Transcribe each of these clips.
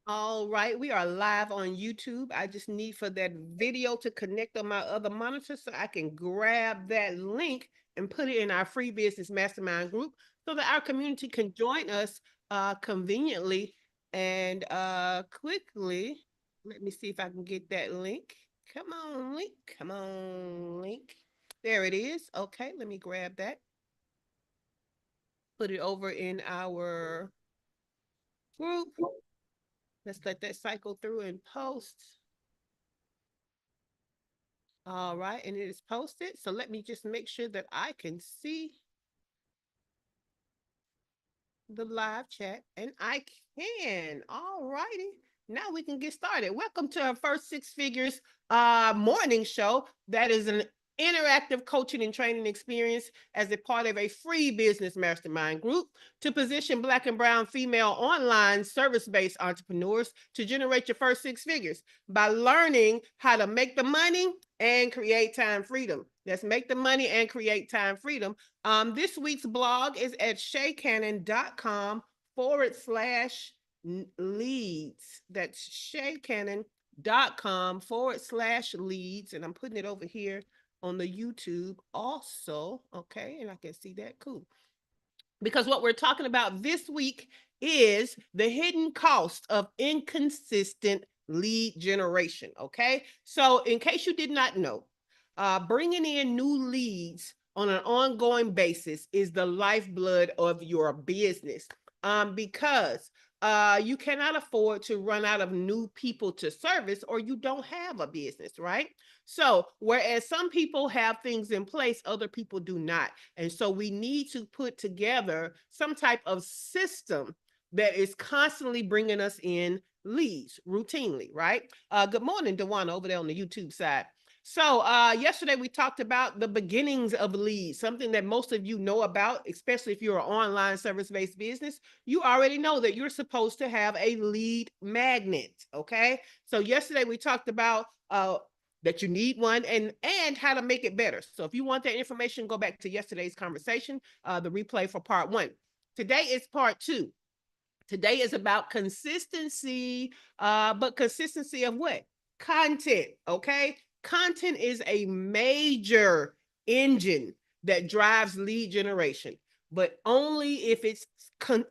All right, we are live on YouTube. I just need for that video to connect on my other monitor so I can grab that link and put it in our free business mastermind group so that our community can join us conveniently and quickly. Let me see if I can get that link. Come on, link. Come on, link. There it is. Okay, let me grab that. Put it over in our group. Let's let that cycle through and post. All right, and it is posted. So let me just make sure that I can see the live chat, and I can. All righty. Now we can get started. Welcome to our first six figures morning show. That is an interactive coaching and training experience as a part of a free business mastermind group to position Black and brown female online service-based entrepreneurs to generate your first six figures by learning how to make the money and create time freedom. Let's make the money and create time freedom. This week's blog is at shaycannon.com/leads. That's shaycannon.com/leads. And I'm putting it over here on the YouTube also. Okay. And I can see that. Cool. Because what we're talking about this week is the hidden cost of inconsistent lead generation. Okay. So, in case you did not know, bringing in new leads on an ongoing basis is the lifeblood of your business, because you cannot afford to run out of new people to service or you don't have a business, right? So, whereas some people have things in place, other people do not. And so we need to put together some type of system that is constantly bringing us in leads routinely, right? Good morning, Dewana, over there on the YouTube side. So yesterday we talked about the beginnings of leads, something that most of you know about, especially if you're an online service-based business. You already know that you're supposed to have a lead magnet, okay? So yesterday we talked about that you need one and how to make it better. So if you want that information, go back to yesterday's conversation, the replay for part one. Today is part two. Today is about consistency, but consistency of what? Content, okay? Content is a major engine that drives lead generation, but only if it's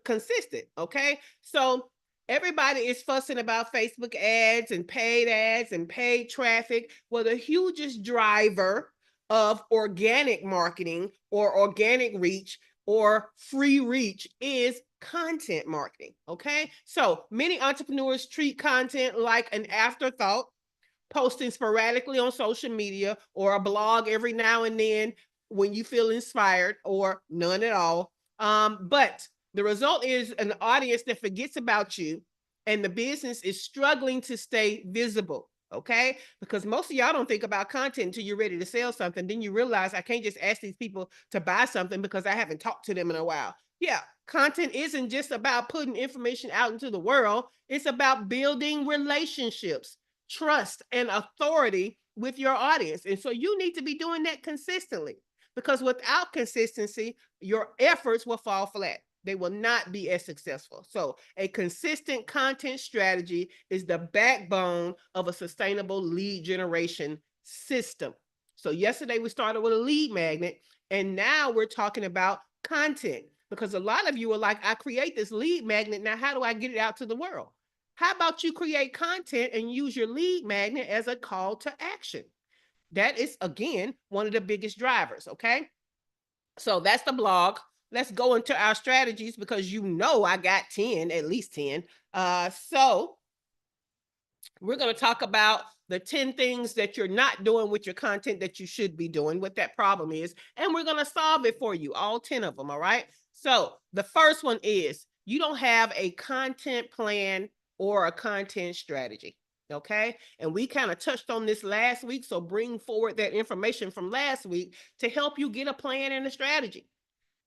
consistent, okay? So everybody is fussing about Facebook ads and paid traffic. Well, the hugest driver of organic marketing or organic reach or free reach is content marketing. Okay. So many entrepreneurs treat content like an afterthought, posting sporadically on social media or a blog every now and then when you feel inspired, or none at all. But the result is an audience that forgets about you, and the business is struggling to stay visible. Okay. Because most of y'all don't think about content until you're ready to sell something. Then you realize I can't just ask these people to buy something because I haven't talked to them in a while. Yeah, content isn't just about putting information out into the world, it's about building relationships, trust, and authority with your audience. And so you need to be doing that consistently, because without consistency, your efforts will fall flat. They will not be as successful. So, a consistent content strategy is the backbone of a sustainable lead generation system. So, yesterday we started with a lead magnet, and now we're talking about content, because a lot of you are like, I create this lead magnet. Now, how do I get it out to the world? How about you create content and use your lead magnet as a call to action? That is, again, one of the biggest drivers. Okay. So that's the blog. Let's go into our strategies, because you know I got 10, at least 10. So we're going to talk about the 10 things that you're not doing with your content that you should be doing, what that problem is, and we're going to solve it for you, all 10 of them. All right. So the first one is you don't have a content plan or a content strategy. Okay. And we kind of touched on this last week. So bring forward that information from last week to help you get a plan and a strategy.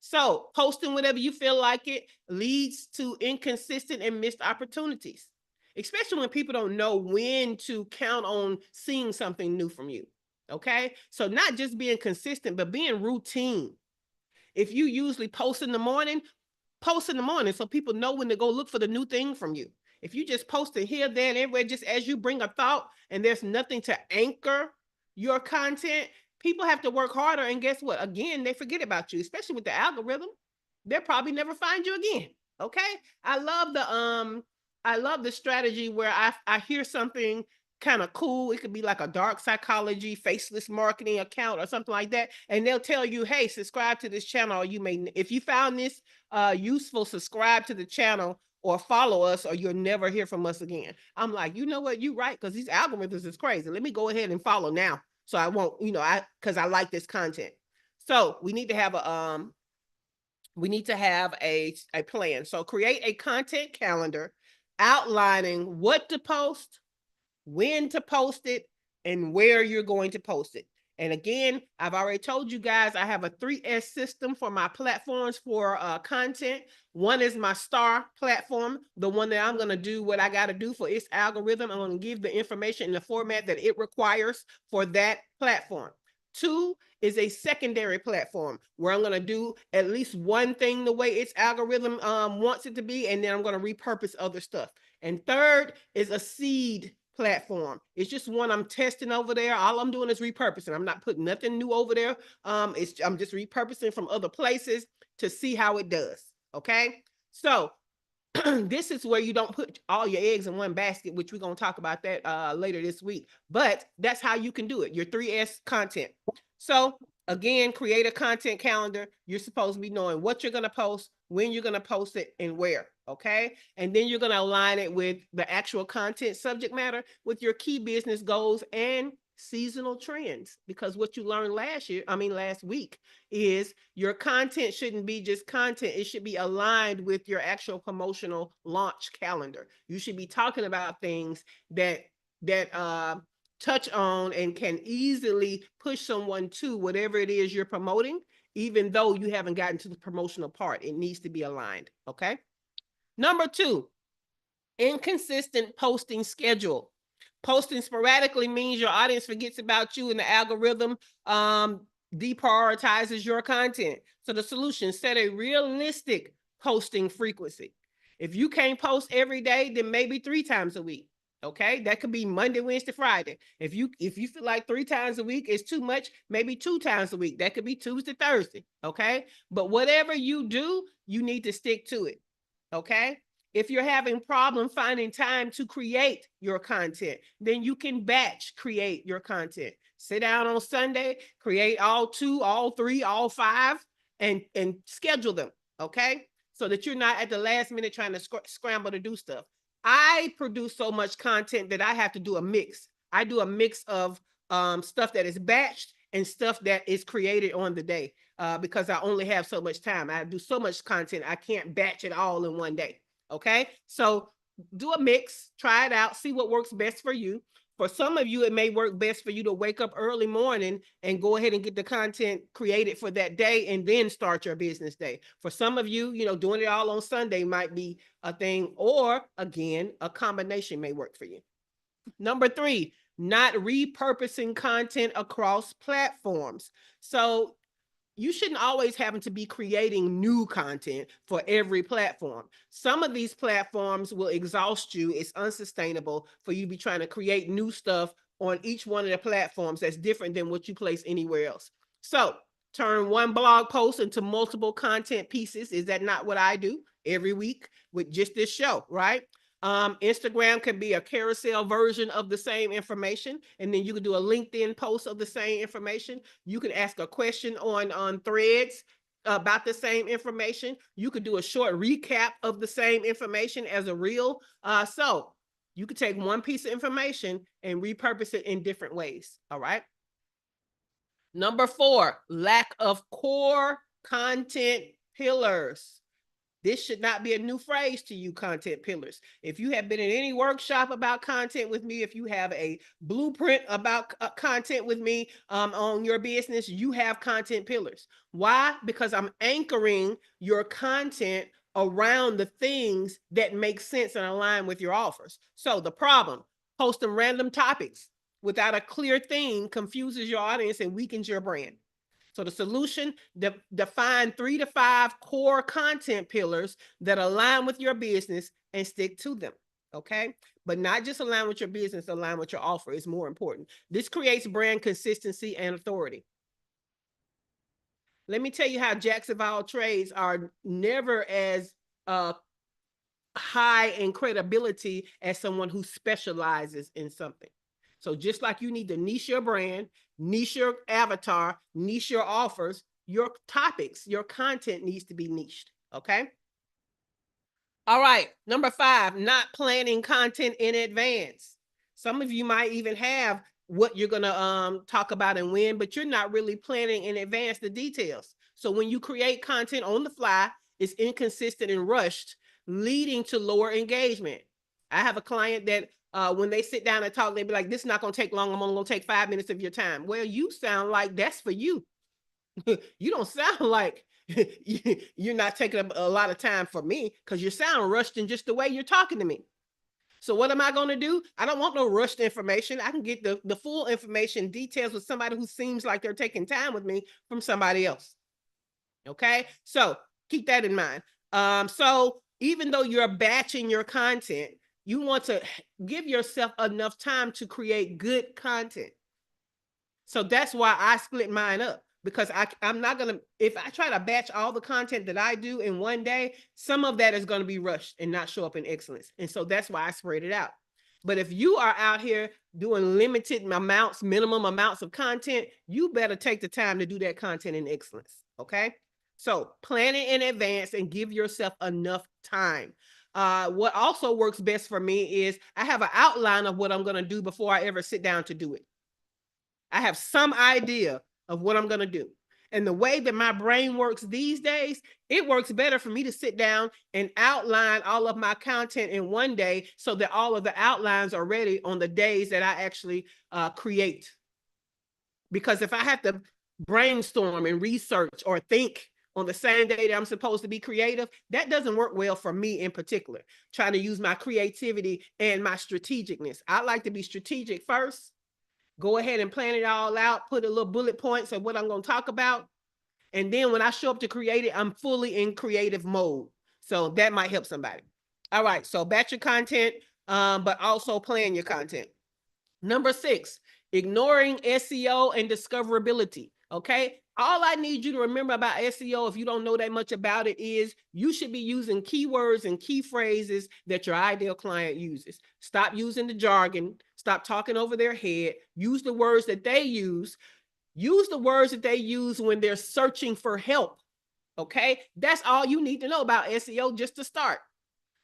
So posting whenever you feel like it leads to inconsistent and missed opportunities, especially when people don't know when to count on seeing something new from you. Okay. So not just being consistent, but being routine. If you usually post in the morning so people know when to go look for the new thing from you. If you just post it here, there, and everywhere, just as you bring a thought and there's nothing to anchor your content, people have to work harder. And guess what? Again, they forget about you, especially with the algorithm. They'll probably never find you again. Okay. I love the strategy where I hear something kind of cool. It could be like a dark psychology, faceless marketing account or something like that. And they'll tell you, hey, subscribe to this channel. Or you may, if you found this useful, subscribe to the channel or follow us, or you'll never hear from us again. I'm like, you know what? You're right. Because these algorithms is crazy. Let me go ahead and follow now. So I won't, because I like this content. So we need to have a plan. So create a content calendar outlining what to post, when to post it, and where you're going to post it. And again, I've already told you guys, I have a 3S system for my platforms for content. One is my star platform, the one that I'm going to do what I got to do for its algorithm. I'm going to give the information in the format that it requires for that platform. 2 is a secondary platform where I'm going to do at least one thing the way its algorithm wants it to be, and then I'm going to repurpose other stuff. And 3rd is a seed platform. It's just one I'm testing over there. All I'm doing is repurposing. I'm not putting nothing new over there. I'm just repurposing from other places to see how it does. Okay. So this is where you don't put all your eggs in one basket, which we're going to talk about that later this week. But that's how you can do it. Your 3S content. So again, create a content calendar. You're supposed to be knowing what you're going to post, when you're going to post it, and where. Okay. And then you're going to align it with the actual content subject matter with your key business goals and seasonal trends. Because what you learned last week, is your content shouldn't be just content. It should be aligned with your actual promotional launch calendar. You should be talking about things that touch on and can easily push someone to whatever it is you're promoting, even though you haven't gotten to the promotional part. It needs to be aligned. Okay. Number 2, inconsistent posting schedule. Posting sporadically means your audience forgets about you and the algorithm deprioritizes your content. So the solution, set a realistic posting frequency. If you can't post every day, then maybe 3 times a week. Okay, that could be Monday, Wednesday, Friday. If you feel like 3 times a week is too much, maybe 2 times a week. That could be Tuesday, Thursday. Okay, but whatever you do, you need to stick to it. Okay. If you're having problem finding time to create your content, then you can batch create your content. Sit down on Sunday, create all 2, all 3, all 5, and schedule them. Okay. So that you're not at the last minute trying to scramble to do stuff. I produce so much content that I have to do a mix. I do a mix of stuff that is batched and stuff that is created on the day because I only have so much time. I do so much content, I can't batch it all in one day. Okay, so do a mix, try it out, see what works best for you. For some of you, it may work best for you to wake up early morning and go ahead and get the content created for that day and then start your business day. For some of you, doing it all on Sunday might be a thing, or again, a combination may work for you. Number 3, not repurposing content across platforms. So you shouldn't always happen to be creating new content for every platform. Some of these platforms will exhaust you. It's unsustainable for you to be trying to create new stuff on each one of the platforms that's different than what you place anywhere else. So turn one blog post into multiple content pieces. Is that not what I do every week with just this show, right? Instagram can be a carousel version of the same information, and then you can do a LinkedIn post of the same information. You can ask a question on Threads about the same information. You could do a short recap of the same information as a reel. So you could take one piece of information and repurpose it in different ways. All right. Number 4, lack of core content pillars. This should not be a new phrase to you, content pillars. If you have been in any workshop about content with me, if you have a blueprint about content with me on your business, you have content pillars. Why? Because I'm anchoring your content around the things that make sense and align with your offers. So the problem, posting random topics without a clear theme confuses your audience and weakens your brand. So the solution, define 3 to 5 core content pillars that align with your business and stick to them. Okay. But not just align with your business, align with your offer is more important. This creates brand consistency and authority. Let me tell you how jacks of all trades are never as high in credibility as someone who specializes in something. So just like you need to niche your brand, niche your avatar, niche your offers, your topics, your content needs to be niched. Okay. All right. Number 5, not planning content in advance. Some of you might even have what you're going to talk about and when, but you're not really planning in advance the details. So when you create content on the fly, it's inconsistent and rushed, leading to lower engagement. I have a client that when they sit down and talk, they be like, this is not going to take long. I'm only going to take 5 minutes of your time. Well, you sound like that's for you. You don't sound like you're not taking a lot of time for me, because you sound rushed in just the way you're talking to me. So what am I going to do? I don't want no rushed information. I can get the full information, details with somebody who seems like they're taking time with me from somebody else. Okay. So keep that in mind. So even though you're batching your content, you want to give yourself enough time to create good content. So that's why I split mine up, because I'm not going to, if I try to batch all the content that I do in one day, some of that is going to be rushed and not show up in excellence. And so that's why I spread it out. But if you are out here doing limited amounts, minimum amounts of content, you better take the time to do that content in excellence. Okay. So plan it in advance and give yourself enough time. What also works best for me is I have an outline of what I'm going to do before I ever sit down to do it. I have some idea of what I'm going to do. And the way that my brain works these days, it works better for me to sit down and outline all of my content in one day so that all of the outlines are ready on the days that I actually create. Because if I have to brainstorm and research or think on the same day that I'm supposed to be creative, that doesn't work well for me in particular, trying to use my creativity and my strategicness. I like to be strategic first. Go ahead and plan it all out, put a little bullet points of what I'm going to talk about. And then when I show up to create it, I'm fully in creative mode. So that might help somebody. All right. So batch your content, but also plan your content. Number 6, ignoring SEO and discoverability. Okay. All I need you to remember about SEO, if you don't know that much about it, is you should be using keywords and key phrases that your ideal client uses. Stop using the jargon. Stop talking over their head. Use the words that they use. Use the words that they use when they're searching for help. Okay. That's all you need to know about SEO just to start.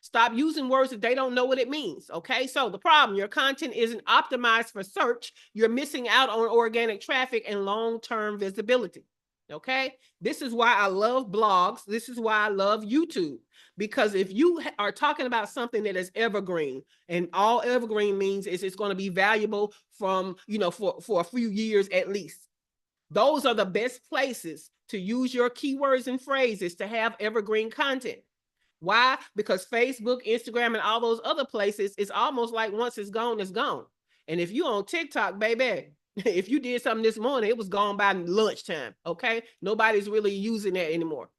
Stop using words that they don't know what it means. Okay. So the problem, your content isn't optimized for search. You're missing out on organic traffic and long-term visibility. Okay. This is why I love blogs. This is why I love YouTube, because if you are talking about something that is evergreen, and all evergreen means is it's going to be valuable from, for a few years at least. Those are the best places to use your keywords and phrases to have evergreen content. Why? Because Facebook, Instagram, and all those other places, it's almost like once it's gone, it's gone. And if you on TikTok, baby, if you did something this morning, it was gone by lunchtime. Okay. Nobody's really using that anymore.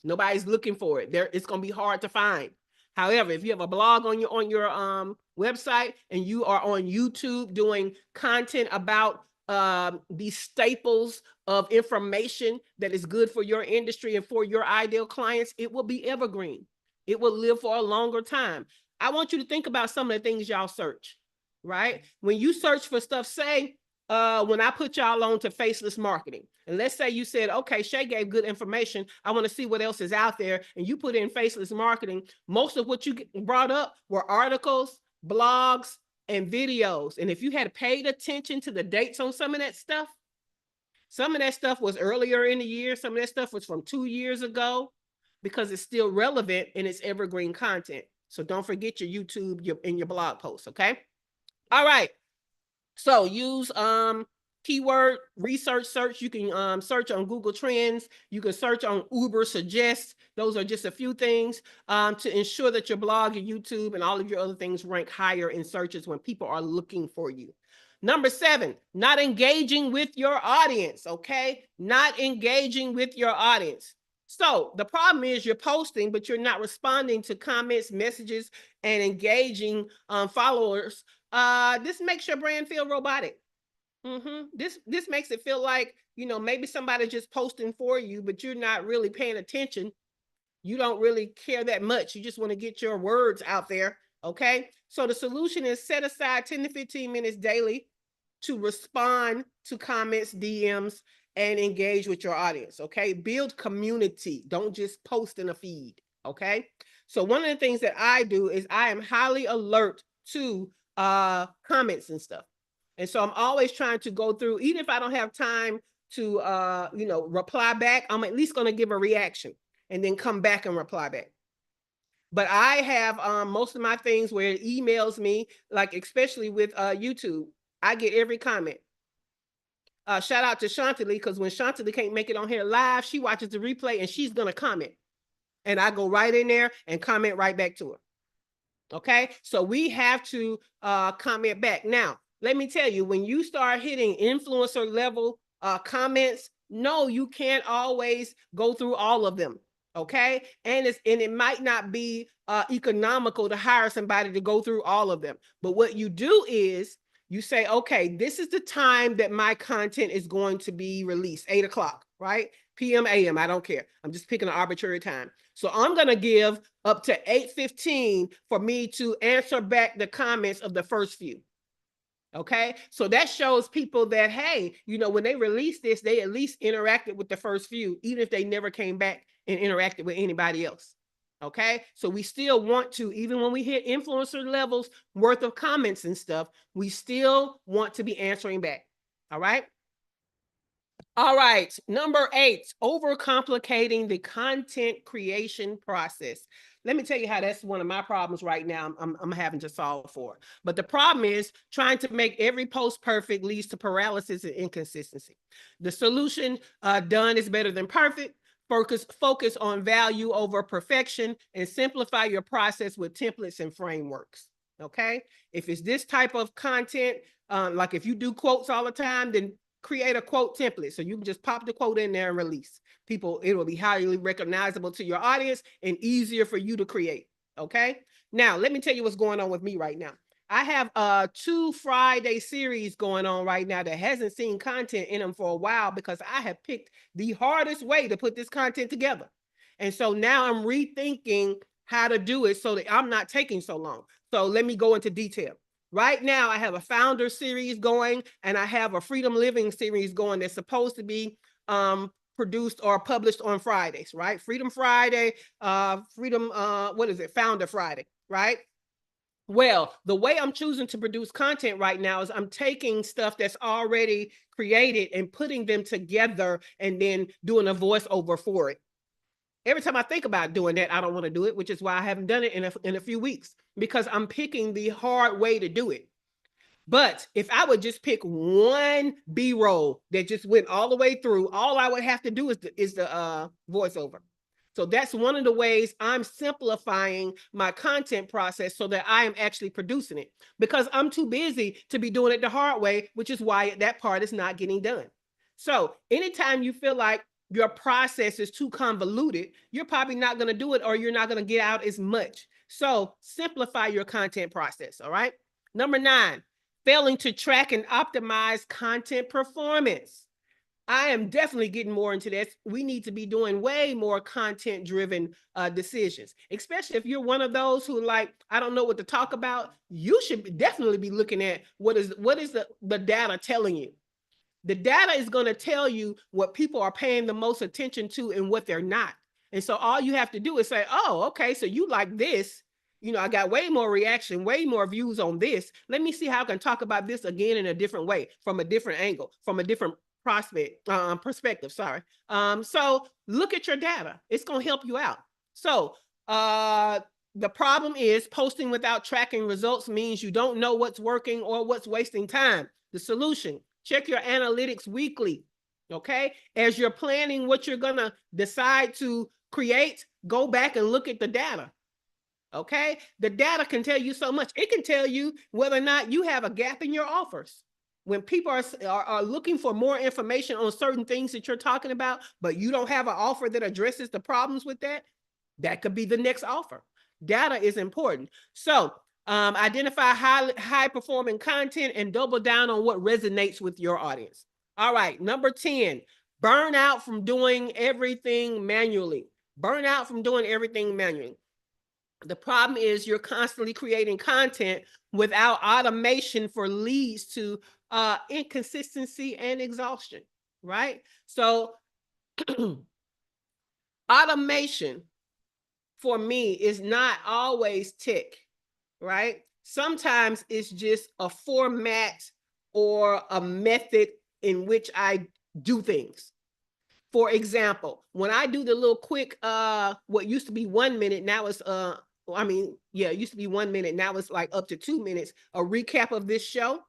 Nobody's looking for it. It's going to be hard to find. However, if you have a blog on your website, and you are on YouTube doing content about these staples of information that is good for your industry and for your ideal clients, it will be evergreen. It will live for a longer time. I want you to think about some of the things y'all search, right? When you search for stuff, say, when I put y'all on to faceless marketing, and let's say you said, okay, Shay gave good information, I want to see what else is out there, and you put in faceless marketing, most of what you brought up were articles, blogs, and videos. And if you had paid attention to the dates on some of that stuff was earlier in the year. Some of that stuff was from 2 years ago, because it's still relevant and it's evergreen content. So don't forget your YouTube and your blog posts. Okay. All right. So use keyword research search. You can search on Google Trends. You can search on Uber Suggest. Those are just a few things to ensure that your blog, your YouTube, and all of your other things rank higher in searches when people are looking for you. Number 7, not engaging with your audience. Okay. Not engaging with your audience. So the problem is you're posting, but you're not responding to comments, messages, and engaging followers. This makes your brand feel robotic. This makes it feel like, maybe somebody's just posting for you, but you're not really paying attention. You don't really care that much. You just want to get your words out there. Okay. So the solution is set aside 10 to 15 minutes daily to respond to comments, DMs, and engage with your audience. Okay. Build community. Don't just post in a feed. Okay. So one of the things that I do is I am highly alert to comments and stuff. And so I'm always trying to go through, even if I don't have time to reply back, I'm at least going to give a reaction and then come back and reply back. But I have most of my things where it emails me, like especially with YouTube, I get every comment. Shout out to Shantali, because when Shantali can't make it on here live, she watches the replay and she's going to comment. And I go right in there and comment right back to her. Okay, so we have to comment back. Now, let me tell you, when you start hitting influencer level comments, no, you can't always go through all of them. Okay, and it might not be economical to hire somebody to go through all of them. But what you do is you say, okay, this is the time that my content is going to be released, 8 o'clock, right? PM, AM, I don't care. I'm just picking an arbitrary time. So I'm going to give up to 8:15 for me to answer back the comments of the first few. Okay, so that shows people that, hey, when they release this, they at least interacted with the first few, even if they never came back and interacted with anybody else. Okay, so we still want to, even when we hit influencer levels worth of comments and stuff, we still want to be answering back. All right. All right, number 8, overcomplicating the content creation process. Let me tell you how that's one of my problems right now I'm having to solve for. But the problem is trying to make every post perfect leads to paralysis and inconsistency. The solution, done is better than perfect. Focus on value over perfection and simplify your process with templates and frameworks. Okay, if it's this type of content, like if you do quotes all the time, then create a quote template. So you can just pop the quote in there and release. People, it will be highly recognizable to your audience and easier for you to create. Okay. Now, let me tell you what's going on with me right now. I have 2 Friday series going on right now that hasn't seen content in them for a while because I have picked the hardest way to put this content together. And so now I'm rethinking how to do it so that I'm not taking so long. So let me go into detail. Right now, I have a founder series going and I have a freedom living series going that's supposed to be produced or published on Fridays, right? Freedom Friday, Founder Friday, right? Well, the way I'm choosing to produce content right now is I'm taking stuff that's already created and putting them together and then doing a voiceover for it. Every time I think about doing that, I don't want to do it, which is why I haven't done it in a few weeks, because I'm picking the hard way to do it. But if I would just pick one B-roll that just went all the way through, all I would have to do is the voiceover. So that's one of the ways I'm simplifying my content process so that I am actually producing it, because I'm too busy to be doing it the hard way, which is why that part is not getting done. So anytime you feel like your process is too convoluted, you're probably not going to do it, or you're not going to get out as much. So simplify your content process. All right. Number 9, failing to track and optimize content performance. I am definitely getting more into this. We need to be doing way more content driven decisions, especially if you're one of those who I don't know what to talk about. You should definitely be looking at what is the data telling you. The data is going to tell you what people are paying the most attention to and what they're not. And so all you have to do is say, oh, okay, so you like this. I got way more reaction, way more views on this. Let me see how I can talk about this again in a different way, from a different angle, from a different perspective. Sorry. So look at your data. It's going to help you out. So the problem is posting without tracking results means you don't know what's working or what's wasting time. The solution: check your analytics weekly. Okay. As you're planning what you're going to decide to create, go back and look at the data. Okay. The data can tell you so much. It can tell you whether or not you have a gap in your offers. when people are looking for more information on certain things that you're talking about, but you don't have an offer that addresses the problems with that, that could be the next offer. Data is important. So identify high performing content and double down on what resonates with your audience. All right, number 10, burn out from doing everything manually. Burn out from doing everything manually. The problem is you're constantly creating content without automation for leads to inconsistency and exhaustion, right? So automation for me is not always tech, right? Sometimes it's just a format or a method in which I do things. For example, when I do the little quick, what used to be 1 minute, now it's, it used to be 1 minute, now it's like up to 2 minutes, a recap of this show.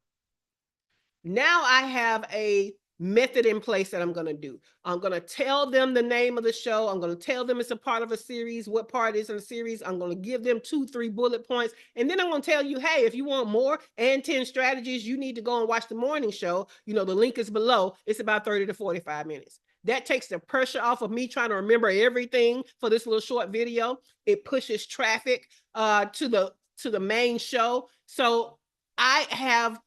Now I have a method in place that I'm going to do. I'm going to tell them the name of the show. I'm going to tell them it's a part of a series, what part is in the series. I'm going to give them 2-3 bullet points. And then I'm going to tell you, hey, if you want more and 10 strategies, you need to go and watch the morning show. You know, the link is below. It's about 30 to 45 minutes. That takes the pressure off of me trying to remember everything for this little short video. It pushes traffic to the main show. So I have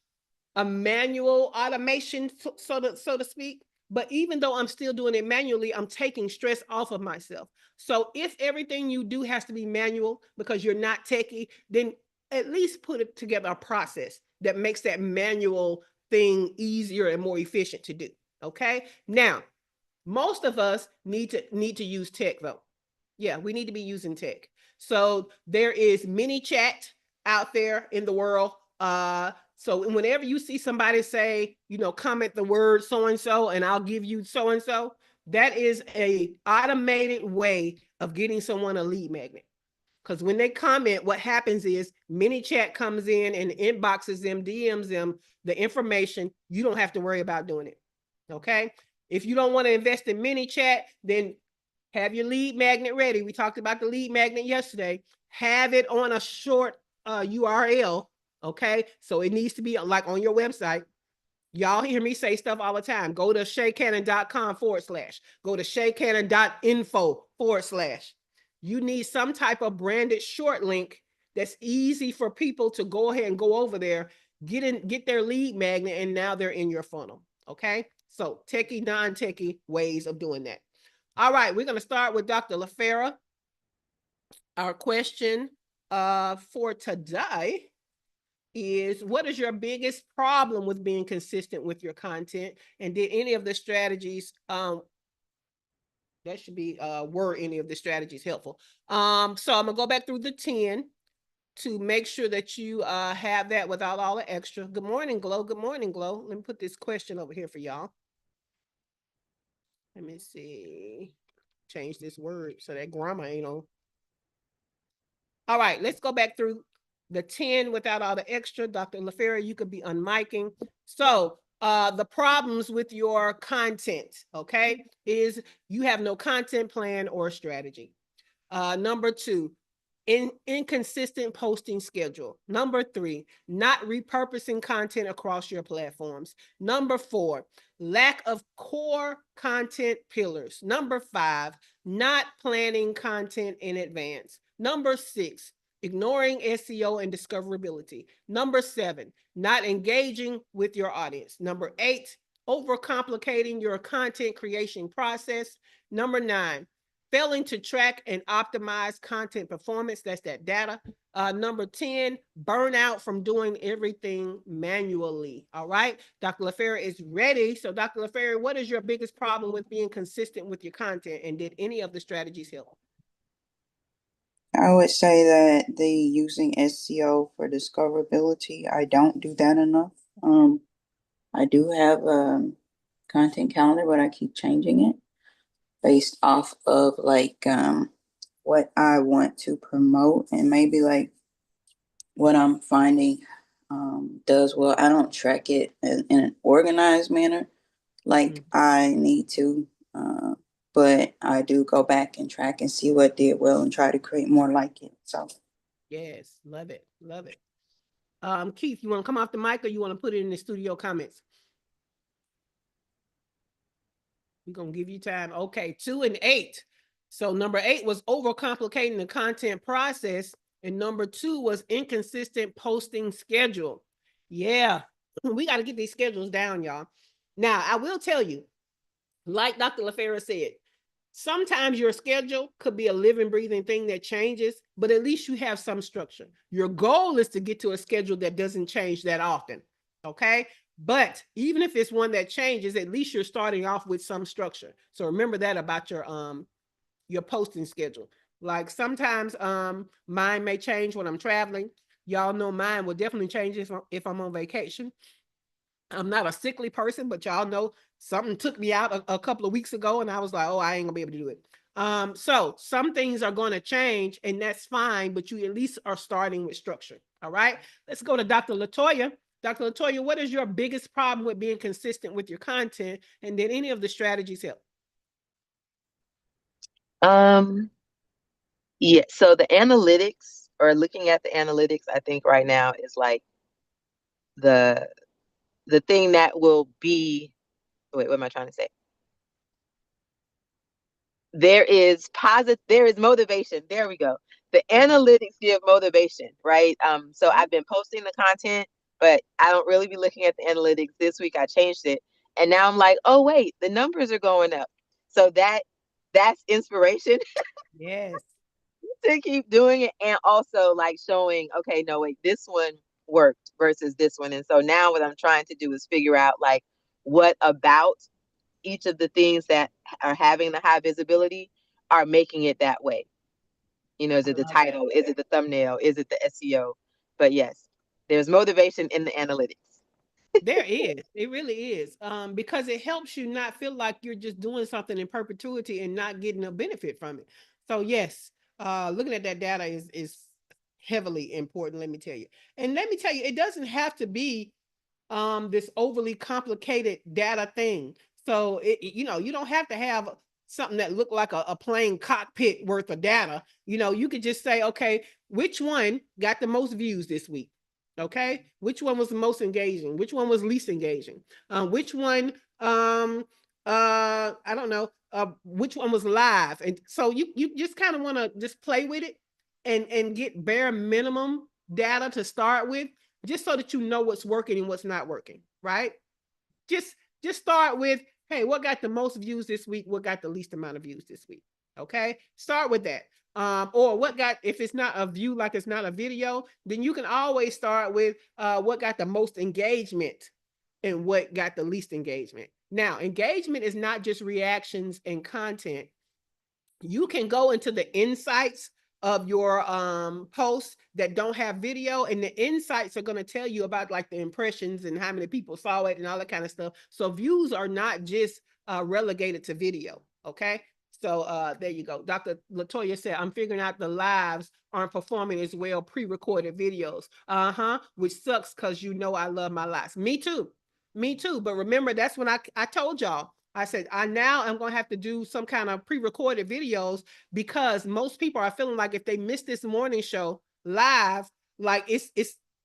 a manual automation, so to speak. But even though I'm still doing it manually, I'm taking stress off of myself. So if everything you do has to be manual because you're not techie, then at least put it together a process that makes that manual thing easier and more efficient to do. Okay. Now, most of us need to use tech though. Yeah, we need to be using tech. So there is mini chat out there in the world. So whenever you see somebody say, comment the word so-and-so and I'll give you so-and-so, that is a automated way of getting someone a lead magnet. Because when they comment, what happens is mini chat comes in and inboxes them, DMs them the information. You don't have to worry about doing it. Okay. If you don't want to invest in mini chat, then have your lead magnet ready. We talked about the lead magnet yesterday. Have it on a short URL. Okay. So it needs to be like on your website. Y'all hear me say stuff all the time. Go to shaycannon.com/. Go to shaycannon.info/. You need some type of branded short link that's easy for people to go ahead and go over there, get their lead magnet, and now they're in your funnel. Okay. So techie, non-techie ways of doing that. All right, we're going to start with Dr. LaFera. Our question for today is, what is your biggest problem with being consistent with your content? And did any of the strategies, that should be, were any of the strategies helpful? So I'm going to go back through the 10 to make sure that you have that without all the extra. Good morning, Glow. Good morning, Glow. Let me put this question over here for y'all. Let me see. Change this word so that grammar ain't on. All right, let's go back through the 10 without all the extra. Dr. LaFera, you could be unmiking. So the problems with your content, okay, is you have no content plan or strategy. Number 2, inconsistent posting schedule. Number 3, not repurposing content across your platforms. Number 4, lack of core content pillars. Number 5, not planning content in advance. Number 6, ignoring SEO and discoverability. Number 7, not engaging with your audience. Number 8, overcomplicating your content creation process. Number 9, failing to track and optimize content performance. That's that data. Number 10, burnout from doing everything manually. All right. Dr. LaFera is ready. So Dr. LaFera, what is your biggest problem with being consistent with your content? And did any of the strategies help? I would say that the using SEO for discoverability, I don't do that enough. I do have a content calendar, but I keep changing it based off of what I want to promote and maybe like what I'm finding does well. I don't track it in an organized manner like I need to, but I do go back and track and see what did well and try to create more like it. So yes, love it. Love it. Keith, you want to come off the mic or you want to put it in the studio comments? We're going to give you time. Okay, 2 and 8. So number 8 was overcomplicating the content process. And number 2 was inconsistent posting schedule. Yeah, we got to get these schedules down, y'all. Now, I will tell you, like Dr. LaFera said, sometimes your schedule could be a living, breathing thing that changes, but at least you have some structure. Your goal is to get to a schedule that doesn't change that often. Okay. But even if it's one that changes, at least you're starting off with some structure. So remember that about your posting schedule. Like sometimes mine may change when I'm traveling. Y'all know mine will definitely change if I'm on vacation. I'm not a sickly person, but y'all know something took me out a couple of weeks ago and I was like, oh, I ain't gonna be able to do it. So some things are going to change and that's fine, but you at least are starting with structure. All right, let's go to Dr. Latoya. Dr. Latoya, what is your biggest problem with being consistent with your content? And did any of the strategies help? Yeah, so the analytics, or looking at the analytics, I think right now is like the thing that will be, wait, what am I trying to say? There is motivation. There we go. The analytics give motivation, right? So I've been posting the content, but I don't really be looking at the analytics. This week I changed it. And now I'm like, oh wait, the numbers are going up. So that's inspiration Yes. to keep doing it, and also like showing, okay, no, wait, this one worked versus this one. And so now what I'm trying to do is figure out like what about each of the things that are having the high visibility are making it that way. You know, is it the title? Is it the thumbnail? Is it the SEO? But yes, there's motivation in the analytics. There is. It really is. Because it helps you not feel like you're just doing something in perpetuity and not getting a benefit from it. So yes, looking at that data is heavily important, let me tell you. And let me tell you, it doesn't have to be this overly complicated data thing. So you know, you don't have to have something that looked like a plain cockpit worth of data. You know, you could just say, okay, which one got the most views this week? Okay, which one was the most engaging? Which one was least engaging? Which one I don't know, which one was live? And so you just kind of want to just play with it and get bare minimum data to start with, just so that you know what's working and what's not working, right? Just just start with, hey, what got the most views this week? What got the least amount of views this week? Okay, start with that. Or what got, if it's not a view, like it's not a video, then you can always start with what got the most engagement and what got the least engagement. Now, engagement is not just reactions and content. You can go into the insights of your posts that don't have video, and the insights are going to tell you about like the impressions and how many people saw it and all that kind of stuff. So views are not just relegated to video. Okay, so there you go. Dr. Latoya said, I'm figuring out the lives aren't performing as well pre-recorded videos. Which sucks because you know I love my lives. Me too. Me too. But remember, that's when I told y'all, I said, I now am going to have to do some kind of pre-recorded videos, because most people are feeling like if they miss this morning show live, like it's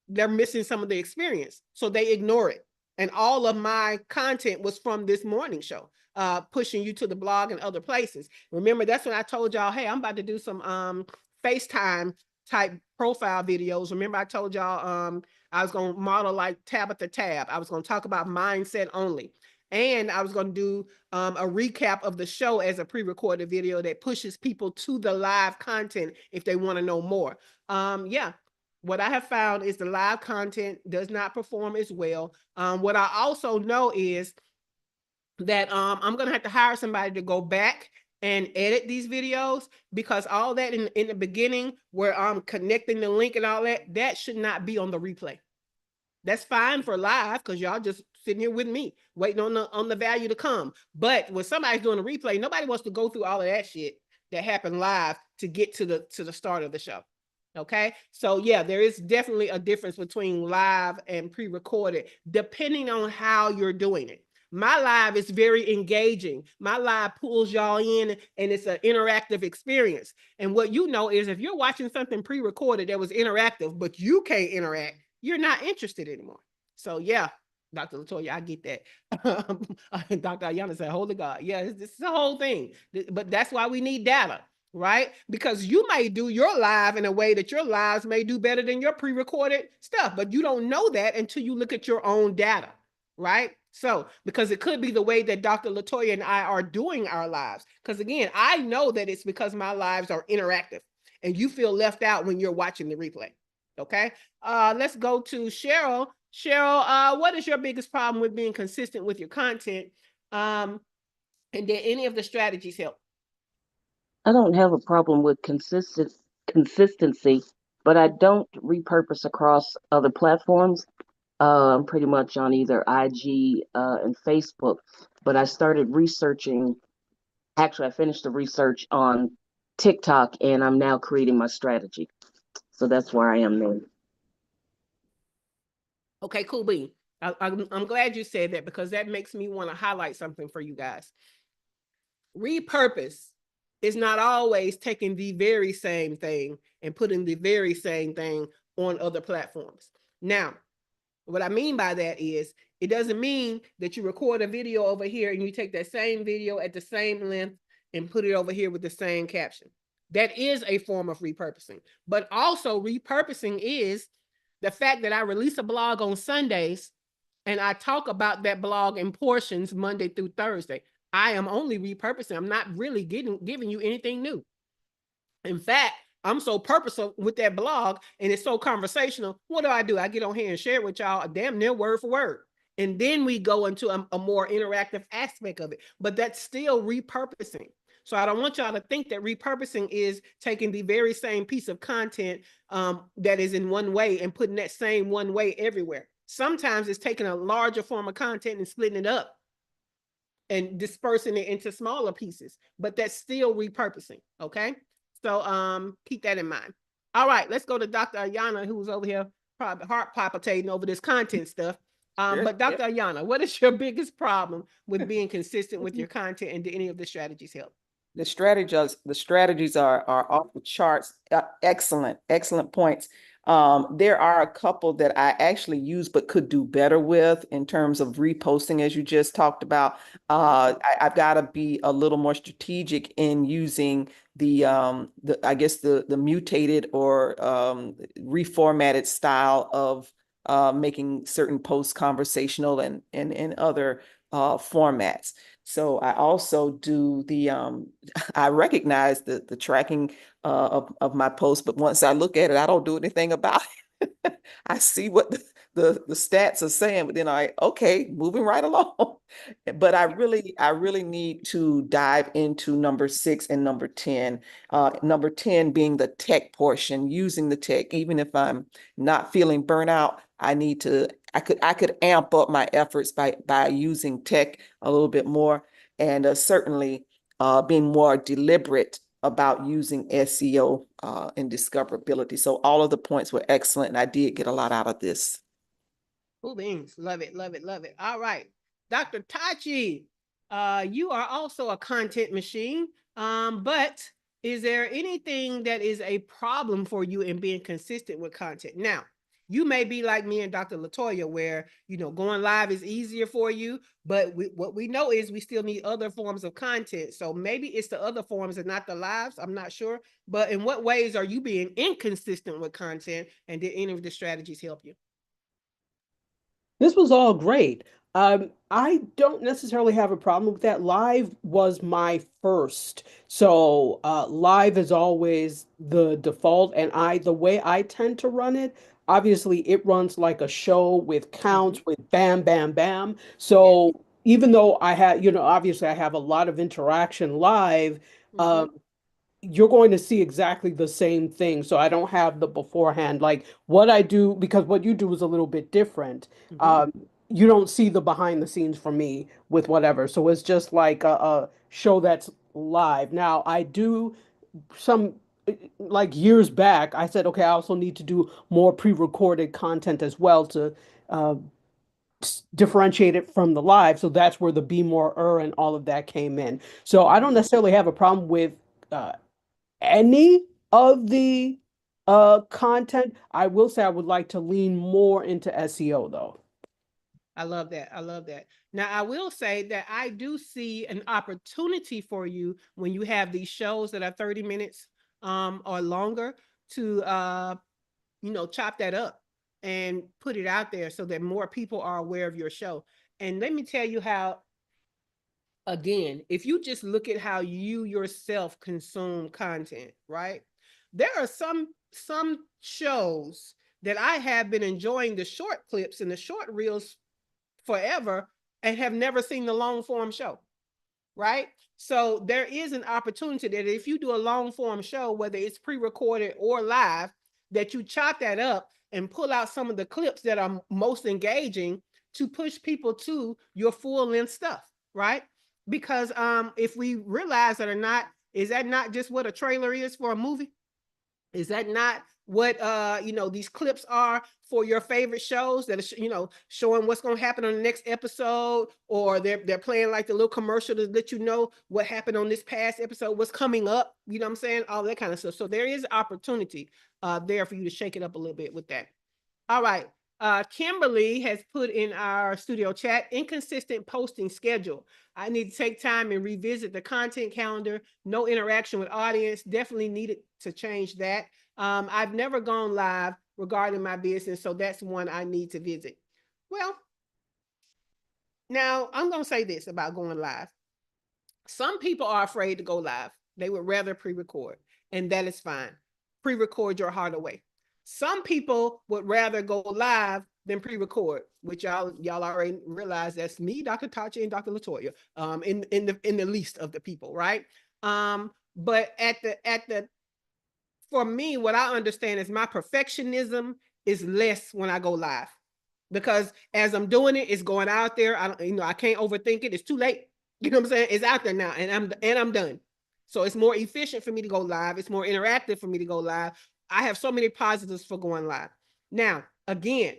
they're missing some of the experience. So they ignore it. And all of my content was from this morning show, pushing you to the blog and other places. Remember, that's when I told y'all, hey, I'm about to do some FaceTime type profile videos. Remember, I told y'all I was going to model like Tabitha Tab. I was going to talk about mindset only. And I was going to do a recap of the show as a pre-recorded video that pushes people to the live content if they want to know more. Yeah, what I have found is the live content does not perform as well. What I also know is that I'm going to have to hire somebody to go back and edit these videos, because all that in the beginning where I'm connecting the link and all that, that should not be on the replay. That's fine for live because y'all just sitting here with me waiting on the value to come. But when somebody's doing a replay, nobody wants to go through all of that shit that happened live to get to the start of the show. Okay, so yeah, there is definitely a difference between live and pre-recorded depending on how you're doing it. My live is very engaging. My live pulls y'all in and it's an interactive experience. And what you know is if you're watching something pre-recorded that was interactive, but you can't interact, you're not interested anymore. So yeah, Dr. Latoya, I get that. Dr. Ayana said, "Holy God, yeah, this is the whole thing." But that's why we need data, right? Because you may do your live in a way that your lives may do better than your pre-recorded stuff, but you don't know that until you look at your own data, right? So, because it could be the way that Dr. Latoya and I are doing our lives. Because again, I know that it's because my lives are interactive and you feel left out when you're watching the replay. Okay. Let's go to Cheryl. Cheryl, what is your biggest problem with being consistent with your content? And did any of the strategies help? I don't have a problem with consistency, but I don't repurpose across other platforms. I'm pretty much on either IG and Facebook, but I started researching. Actually, I finished the research on TikTok, and I'm now creating my strategy. So that's where I am now. Okay, cool bean. I'm glad you said that because that makes me want to highlight something for you guys. Repurpose is not always taking the very same thing and putting the very same thing on other platforms. Now, what I mean by that is it doesn't mean that you record a video over here and you take that same video at the same length and put it over here with the same caption. That is a form of repurposing. But also repurposing is the fact that I release a blog on Sundays and I talk about that blog in portions Monday through Thursday. I am only repurposing. I'm not really giving you anything new. In fact, I'm so purposeful with that blog and it's so conversational. What do? I get on here and share it with y'all damn near word for word. And then we go into a more interactive aspect of it. But that's still repurposing. So I don't want y'all to think that repurposing is taking the very same piece of content that is in one way and putting that same one way everywhere. Sometimes it's taking a larger form of content and splitting it up and dispersing it into smaller pieces, but that's still repurposing. Okay. So keep that in mind. All right, let's go to Dr. Ayana, who's over here probably heart palpitating over this content stuff. But Dr. Ayana, what is your biggest problem with being consistent with your content, and do any of the strategies help? The strategies are off the charts. Excellent points. There are a couple that I actually use but could do better with in terms of reposting, as you just talked about. I've got to be a little more strategic in using the I guess the mutated or reformatted style of making certain posts conversational and other formats. So I also do the I recognize the tracking of my posts, but once I look at it, I don't do anything about it. I see what the stats are saying, but then okay, moving right along. But I really need to dive into number 6 and number 10. Number 10 being the tech portion, using the tech, even if I'm not feeling burnout, I could amp up my efforts by using tech a little bit more, and certainly being more deliberate about using SEO and discoverability. So all of the points were excellent, and I did get a lot out of this. Cool beans. Love it, love it, love it. All right. Dr. Tachi, you are also a content machine, but is there anything that is a problem for you in being consistent with content? Now, you may be like me and Dr. Latoya, where, going live is easier for you, but what we know is we still need other forms of content. So maybe it's the other forms and not the lives. I'm not sure. But in what ways are you being inconsistent with content, and did any of the strategies help you? This was all great. I don't necessarily have a problem with that. Live was my first. So live is always the default. And the way I tend to run it, obviously it runs like a show with counts, with bam, bam, bam. So even though I had, obviously I have a lot of interaction live, you're going to see exactly the same thing. So I don't have the beforehand, like what I do, because what you do is a little bit different. You don't see the behind the scenes from me with whatever. So it's just like a show that's live. Now I do some, like years back, I said, okay, I also need to do more pre-recorded content as well to differentiate it from the live. So that's where the be more and all of that came in. So I don't necessarily have a problem with any of the content. I will say I would like to lean more into SEO though. I love that. I love that. Now, I will say that I do see an opportunity for you when you have these shows that are 30 minutes or longer to chop that up and put it out there so that more people are aware of your show. And let me tell you how, again, if you just look at how you yourself consume content, right? There are some shows that I have been enjoying the short clips and the short reels forever and have never seen the long form show, right? So there is an opportunity that if you do a long form show, whether it's pre-recorded or live, that you chop that up and pull out some of the clips that are most engaging to push people to your full length stuff, right? Because if we realize that or not, is that not just what a trailer is for a movie? Is that not what these clips are for your favorite shows that are showing what's going to happen on the next episode, or they're playing like the little commercial to let you know what happened on this past episode, what's coming up, you know what I'm saying, all that kind of stuff. So there is opportunity there for you to shake it up a little bit with that. All right. Kimberly has put in our studio chat, inconsistent posting schedule. I need to take time and revisit the content calendar. No interaction with audience. Definitely needed to change that. I've never gone live regarding my business, so that's one I need to visit. Well, now I'm going to say this about going live. Some people are afraid to go live. They would rather pre-record, and that is fine. Pre-record your heart away. Some people would rather go live than pre-record, which y'all already realize that's me, Dr. Tachi, and Dr. Latoya, in the least of the people, right? But for me, what I understand is my perfectionism is less when I go live, because as I'm doing it, it's going out there. I can't overthink it. It's too late. You know what I'm saying? It's out there now, and I'm done. So it's more efficient for me to go live. It's more interactive for me to go live. I have so many positives for going live. Now, again,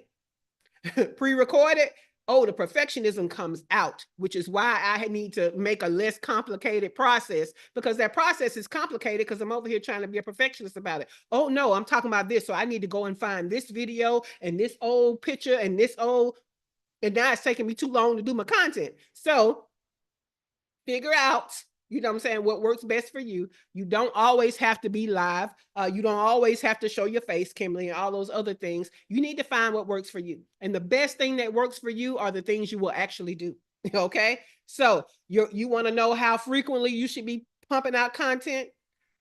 pre-recorded, the perfectionism comes out, which is why I need to make a less complicated process, because that process is complicated because I'm over here trying to be a perfectionist about it. Oh no, I'm talking about this. So I need to go and find this video and this old picture and and now it's taking me too long to do my content. So figure out, you know what I'm saying, what works best for you. You don't always have to be live. You don't always have to show your face, Kimberly, and all those other things. You need to find what works for you. And the best thing that works for you are the things you will actually do. Okay? So you want to know how frequently you should be pumping out content?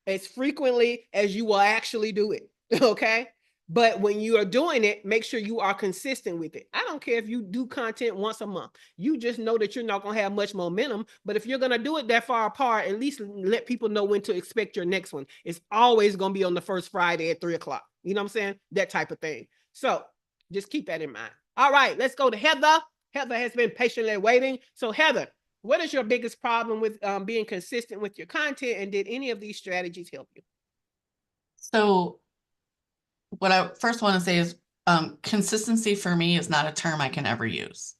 As frequently as you will actually do it. Okay? But when you are doing it, make sure you are consistent with it. I don't care if you do content once a month. You just know that you're not going to have much momentum. But if you're going to do it that far apart, at least let people know when to expect your next one. It's always going to be on the first Friday at 3:00. You know what I'm saying? That type of thing. So just keep that in mind. All right, let's go to Heather. Heather has been patiently waiting. So Heather, what is your biggest problem with being consistent with your content, and did any of these strategies help you? So what I first want to say is consistency for me is not a term I can ever use.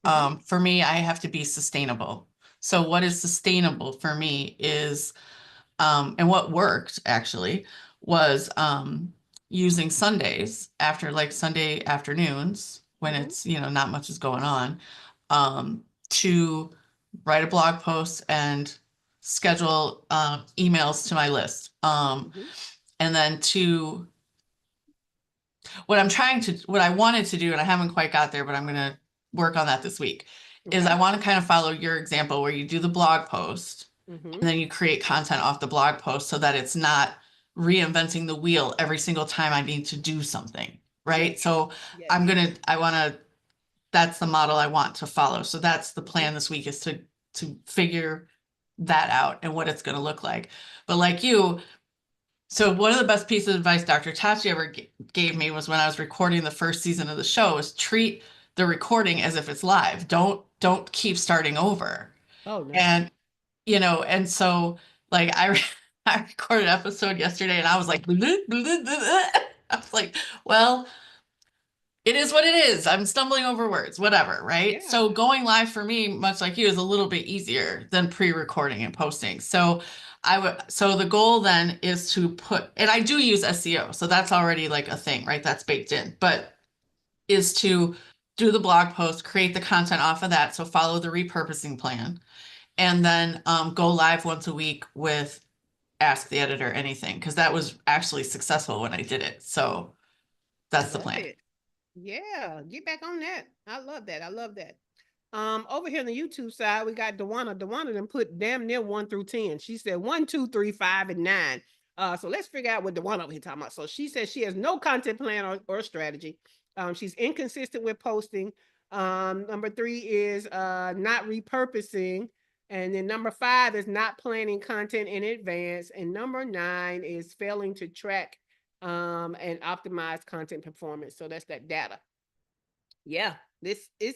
For me, I have to be sustainable. So what is sustainable for me is, and what worked actually was using Sundays after, like Sunday afternoons when it's, not much is going on, to write a blog post and schedule emails to my list. And then what I wanted to do, and I haven't quite got there, but I'm going to work on that this week, is I want to kind of follow your example where you do the blog post and then you create content off the blog post so that it's not reinventing the wheel every single time I need to do something. Right. Yes. So yes. That's the model I want to follow. So that's the plan this week, is to figure that out and what it's going to look like. But like you, so one of the best pieces of advice Dr. Tachi ever gave me was when I was recording the first season of the show, is treat the recording as if it's live. Don't keep starting over. Oh, no. And, and so like I recorded an episode yesterday and I was like, I was like, well, it is what it is. I'm stumbling over words, whatever, right? Yeah. So going live for me, much like you, is a little bit easier than pre-recording and posting. So So the goal then is to and I do use SEO, so that's already like a thing, right? That's baked in, but is to do the blog post, create the content off of that. So follow the repurposing plan, and then go live once a week with Ask the Editor Anything, because that was actually successful when I did it. So that's the Love plan. it. Yeah, get back on that. I love that. I love that. Over here on the YouTube side, we got Dewana. Dewana done put damn near 1 through 10. She said 1, 2, 3, 5, and 9. So let's figure out what Dewana over here talking about. So she says she has no content plan or strategy. She's inconsistent with posting. Number 3 is not repurposing. And then number 5 is not planning content in advance. And number 9 is failing to track and optimize content performance. So that's that data. Yeah, this is,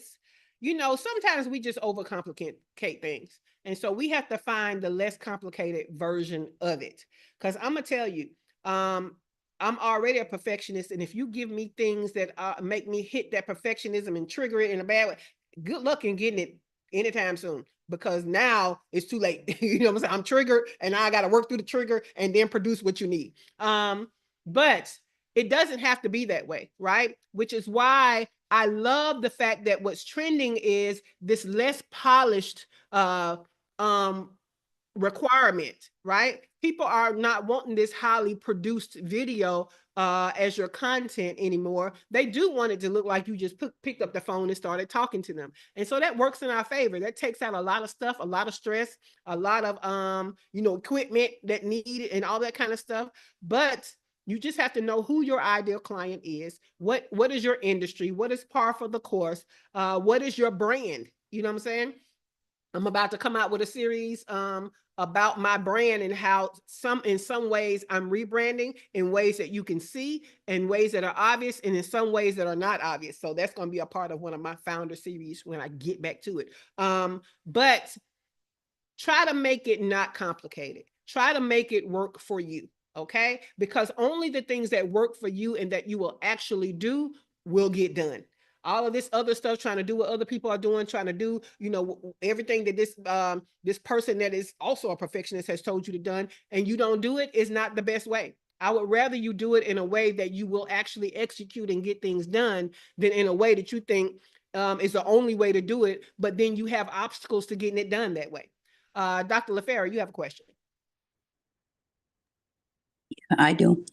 sometimes we just overcomplicate things. And so we have to find the less complicated version of it. Because I'm going to tell you, I'm already a perfectionist. And if you give me things that make me hit that perfectionism and trigger it in a bad way, good luck in getting it anytime soon. Because now it's too late. You know what I'm saying? I'm triggered and now I got to work through the trigger and then produce what you need. But it doesn't have to be that way, right? Which is why I love the fact that what's trending is this less polished requirement, right? People are not wanting this highly produced video as your content anymore. They do want it to look like you just picked up the phone and started talking to them. And so that works in our favor. That takes out a lot of stuff, a lot of stress, a lot of equipment that needed and all that kind of stuff. But you just have to know who your ideal client is. What is your industry? What is par for the course? What is your brand? You know what I'm saying? I'm about to come out with a series about my brand and how in some ways I'm rebranding in ways that you can see, in ways that are obvious, and in some ways that are not obvious. So that's going to be a part of one of my founder series when I get back to it. But try to make it not complicated. Try to make it work for you. Okay? Because only the things that work for you and that you will actually do will get done. All of this other stuff, trying to do what other people are doing, trying to do, everything that this person that is also a perfectionist has told you to done, and you don't do it, is not the best way. I would rather you do it in a way that you will actually execute and get things done than in a way that you think is the only way to do it, but then you have obstacles to getting it done that way. Dr. LaFera, you have a question. I do.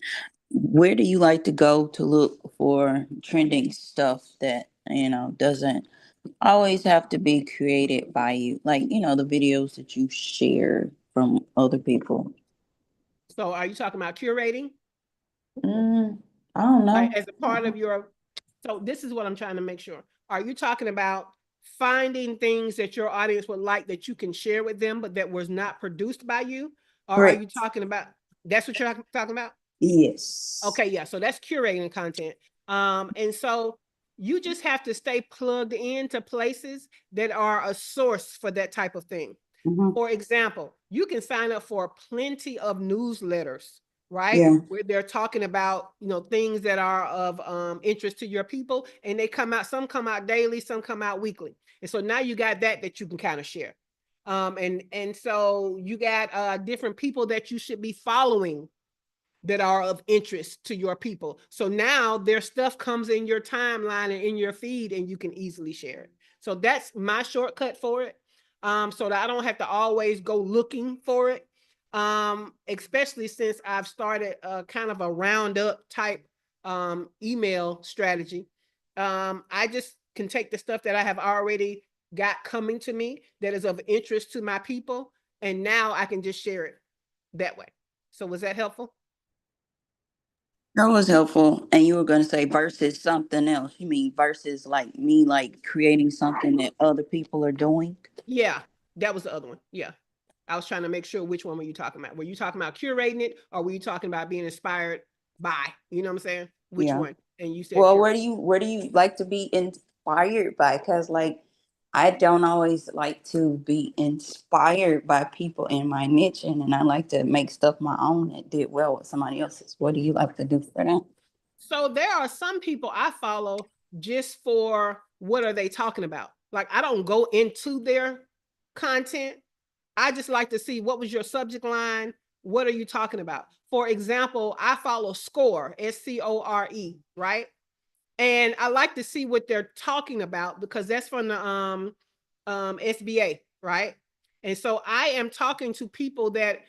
Where do you like to go to look for trending stuff that, doesn't always have to be created by you? Like, the videos that you share from other people. So are you talking about curating? I don't know. Like as a part of your, so this is what I'm trying to make sure. Are you talking about finding things that your audience would like that you can share with them, but that was not produced by you? Or Correct. are you talking about, that's what you're talking about? Yes. Okay, yeah. So that's curating content. And so you just have to stay plugged into places that are a source for that type of thing. Mm-hmm. For example, you can sign up for plenty of newsletters, right? Yeah. Where they're talking about, things that are of interest to your people, and they come out, some come out daily, some come out weekly. And so now you got that you can kind of share. And so you got different people that you should be following that are of interest to your people. So now their stuff comes in your timeline and in your feed, and you can easily share it. So that's my shortcut for it. So that I don't have to always go looking for it. Especially since I've started kind of a roundup type email strategy. I just can take the stuff that I have already got coming to me that is of interest to my people, and now I can just share it that way. So was that helpful? That was helpful. And you were going to say versus something else. You mean versus like me, like creating something that other people are doing? Yeah, that was the other one. Yeah. I was trying to make sure which one were you talking about. Were you talking about curating it, or were you talking about being inspired by, you know what I'm saying? Which one? And you said, well, curate. where do you like to be inspired by? Because like I don't always like to be inspired by people in my niche, and I like to make stuff my own that did well with somebody else's. What do you like to do for that? So there are some people I follow just for what are they talking about. Like I don't go into their content. I just like to see what was your subject line. What are you talking about? For example, I follow SCORE, SCORE, right? And I like to see what they're talking about because that's from the SBA, right? And so I am talking to people that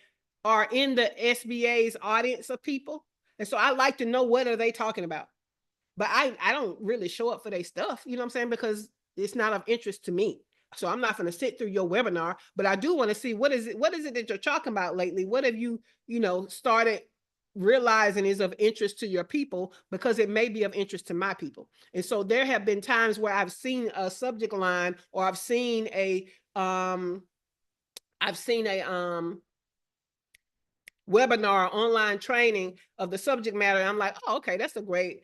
are in the SBA's audience of people. And so I like to know what are they talking about. But I don't really show up for their stuff, you know what I'm saying? Because it's not of interest to me. So I'm not going to sit through your webinar, but I do want to see what is it that you're talking about lately? What have you, started realizing is of interest to your people, because it may be of interest to my people. And so there have been times where I've seen a subject line, or I've seen a webinar, online training of the subject matter. And I'm like, oh, okay, that's a great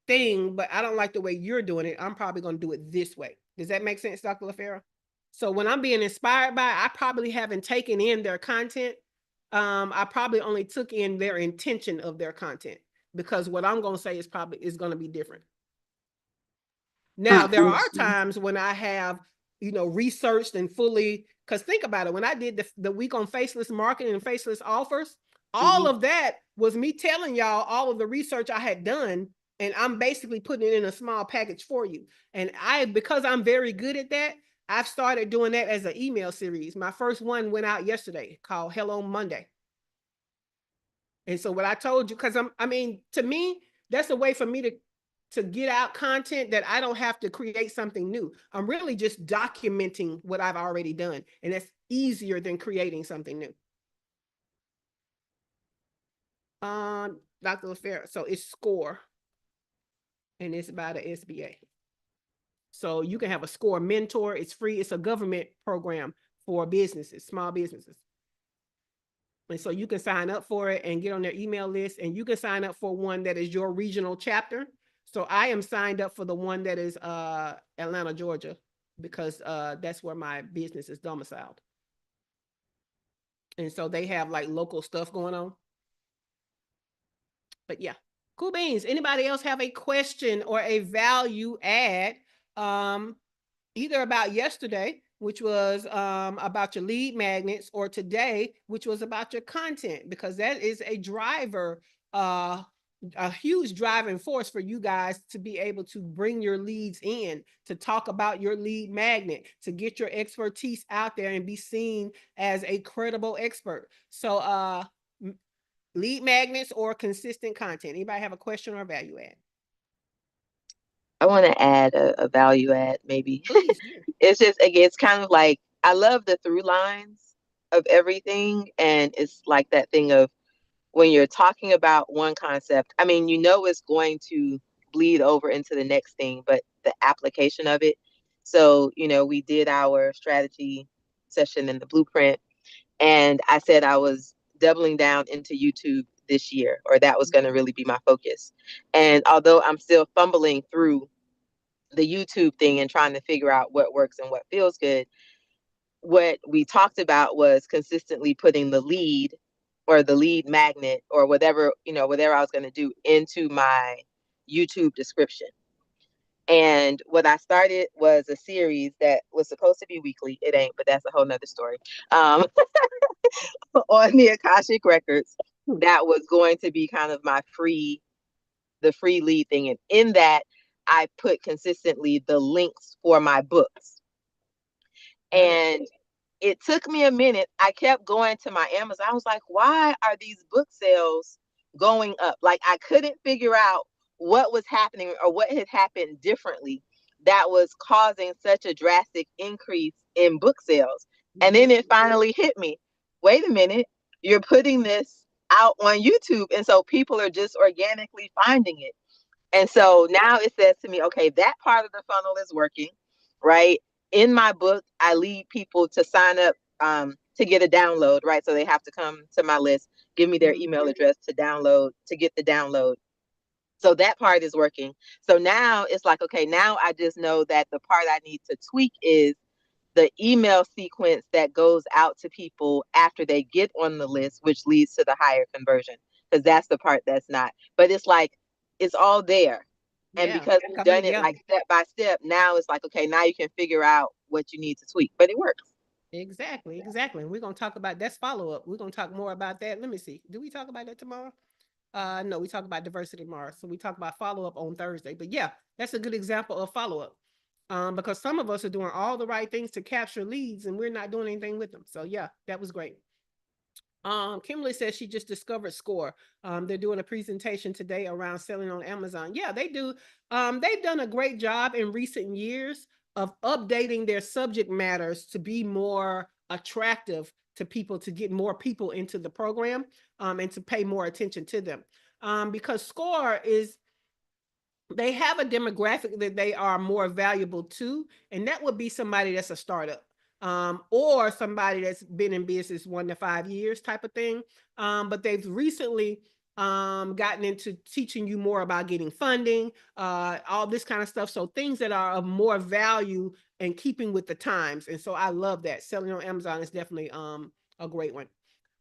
thing, but I don't like the way you're doing it. I'm probably going to do it this way. Does that make sense, Dr. LaFera? So when I'm being inspired by, I probably haven't taken in their content. I probably only took in their intention of their content, because what I'm going to say is going to be different. Now, there are times when I have, researched and fully, because think about it, when I did the week on faceless marketing and faceless offers, all of that was me telling y'all all of the research I had done, and I'm basically putting it in a small package for you. And because I'm very good at that, I've started doing that as an email series. My first one went out yesterday called Hello Monday. And so what I told you, because to me, that's a way for me to get out content that I don't have to create something new. I'm really just documenting what I've already done. And that's easier than creating something new. Dr. LaFera, so it's SCORE. And it's by the SBA. So you can have a SCORE mentor. It's free. It's a government program for businesses, small businesses. And so you can sign up for it and get on their email list, and you can sign up for one that is your regional chapter. So I am signed up for the one that is Atlanta, Georgia, because that's where my business is domiciled. And so they have like local stuff going on. But yeah, cool beans. Anybody else have a question or a value add, either about yesterday, which was about your lead magnets, or today, which was about your content, because that is a driver, a huge driving force for you guys to be able to bring your leads in, to talk about your lead magnet, to get your expertise out there and be seen as a credible expert. So lead magnets or consistent content. Anybody have a question or value add? I want to add a value add, maybe. Please do. It's just, again, it's kind of like, I love the through lines of everything. And it's like that thing of, when you're talking about one concept, it's going to bleed over into the next thing, but the application of it. So, we did our strategy session in the blueprint, and I said I was doubling down into YouTube this year, or that was going to really be my focus. And although I'm still fumbling through the YouTube thing and trying to figure out what works and what feels good, what we talked about was consistently putting the lead, or the lead magnet, or whatever I was going to do, into my YouTube description. And what I started was a series that was supposed to be weekly. It ain't, but that's a whole nother story. On the Akashic Records, that was going to be kind of the free lead thing. And in that, I put consistently the links for my books. And it took me a minute. I kept going to my Amazon. I was like, why are these book sales going up? Like, I couldn't figure out what was happening, or what had happened differently that was causing such a drastic increase in book sales. And then it finally hit me. Wait a minute, you're putting this out on YouTube, and so people are just organically finding it. And so now it says to me, okay, that part of the funnel is working, right? In my book, I lead people to sign up to get a download, right? So they have to come to my list, give me their email address to get the download. So that part is working. So now it's like, okay, now I just know that the part I need to tweak is the email sequence that goes out to people after they get on the list, which leads to the higher conversion, because that's the part that's not. But it's like, it's all there. And because we've done it like step by step, now it's like, okay, now you can figure out what you need to tweak, but it works. Exactly, exactly. And we're gonna talk about that's follow-up. We're gonna talk more about that. Let me see. Do we talk about that tomorrow? No, we talk about diversity tomorrow. So we talk about follow-up on Thursday. But yeah, that's a good example of follow-up. Because some of us are doing all the right things to capture leads and we're not doing anything with them. So yeah, that was great. Kimberly says she just discovered Score. They're doing a presentation today around selling on Amazon. Yeah, they do. They've done a great job in recent years of updating their subject matters to be more attractive to people, to get more people into the program, and to pay more attention to them. Because Score is, they have a demographic that they are more valuable to, and that would be somebody that's a startup, or somebody that's been in business 1 to 5 years type of thing. But they've recently gotten into teaching you more about getting funding, all this kind of stuff. So things that are of more value and keeping with the times. And so I love that. Selling on Amazon is definitely a great one.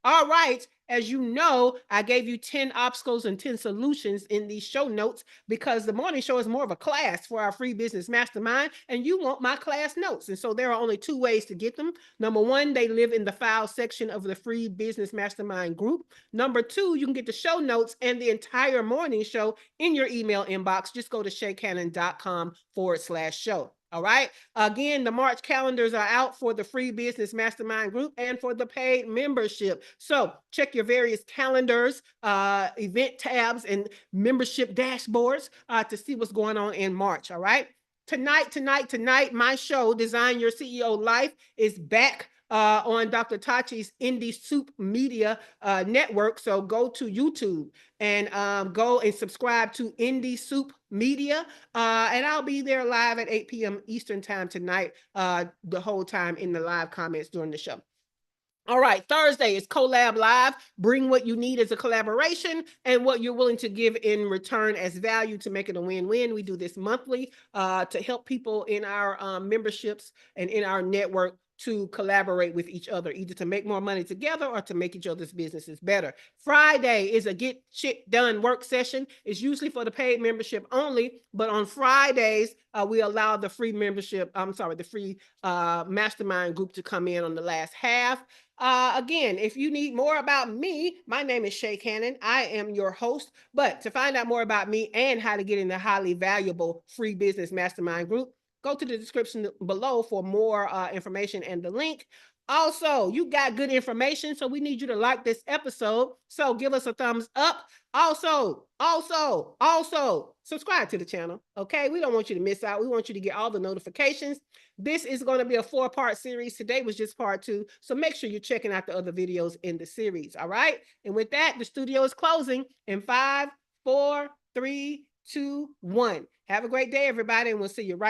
All right. As you know, I gave you 10 obstacles and 10 solutions in these show notes because the morning show is more of a class for our free business mastermind, and you want my class notes. And so there are only 2 ways to get them. Number 1, they live in the file section of the free business mastermind group. Number 2, you can get the show notes and the entire morning show in your email inbox. Just go to shaycannon.com/show. All right. Again, the March calendars are out for the free business mastermind group and for the paid membership. So check your various calendars, event tabs, and membership dashboards to see what's going on in March. All right. Tonight, my show, Design Your CEO Life, is back on Dr. Tachi's Indie Soup Media network. So go to YouTube and go and subscribe to Indie Soup Media. And I'll be there live at 8 p.m. Eastern time tonight, the whole time in the live comments during the show. All right, Thursday is Collab Live. Bring what you need as a collaboration and what you're willing to give in return as value to make it a win-win. We do this monthly to help people in our memberships and in our network to collaborate with each other, either to make more money together or to make each other's businesses better. Friday is a get shit done work session. It's usually for the paid membership only, but on Fridays, we allow the free membership, the free mastermind group to come in on the last half. Again, if you need more about me, my name is Shay Cannon. I am your host. But to find out more about me and how to get in the highly valuable free business mastermind group, go to the description below for more information and the link. Also, you got good information, so we need you to like this episode. So give us a thumbs up. Also, subscribe to the channel. Okay, we don't want you to miss out. We want you to get all the notifications. This is going to be a 4-part series. Today was just part 2. So make sure you're checking out the other videos in the series. All right. And with that, the studio is closing in 5, 4, 3, 2, 1. Have a great day, everybody. And we'll see you right